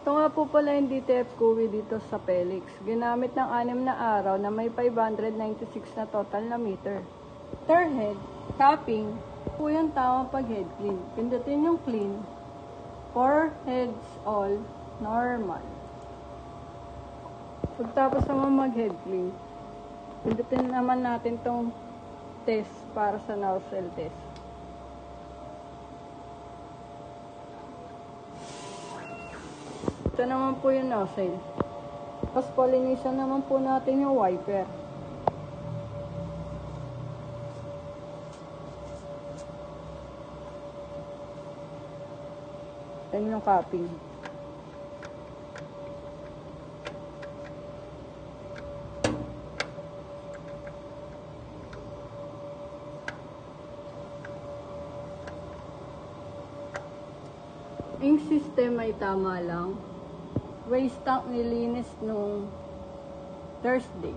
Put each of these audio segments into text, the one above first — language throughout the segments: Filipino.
Ito nga po pala yung DTF GUI dito sa Pelix. Ginamit ng 6 na araw na may 596 na total na meter. After head, capping, po yung tamang pag-head clean. Pindutin yung clean. 4 heads all, normal. Pagtapos naman mag-head clean, pindutin naman natin tong test para sa nozzle test. Ito naman po yung nozzle. Tapos polinisan naman po natin yung wiper. Ito yung capping. Ink system ay tama lang. Waste tank nilinis nung Thursday.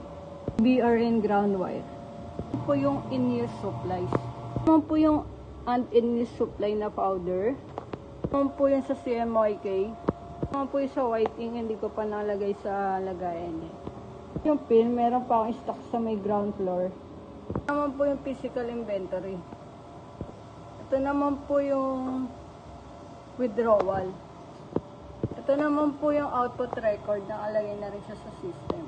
BRN ground wire. Ito po yung in-use supplies. Ito po yung in-use supply na powder. Ito po yung sa CMYK. Ito po yung sa white ink, hindi ko pa nalagay sa lagayan eh. Yung pin, meron pa akong stock sa may ground floor. Ito naman po yung physical inventory. Ito naman po yung withdrawal. Ito naman po yung output record na alagay na rin siya sa system.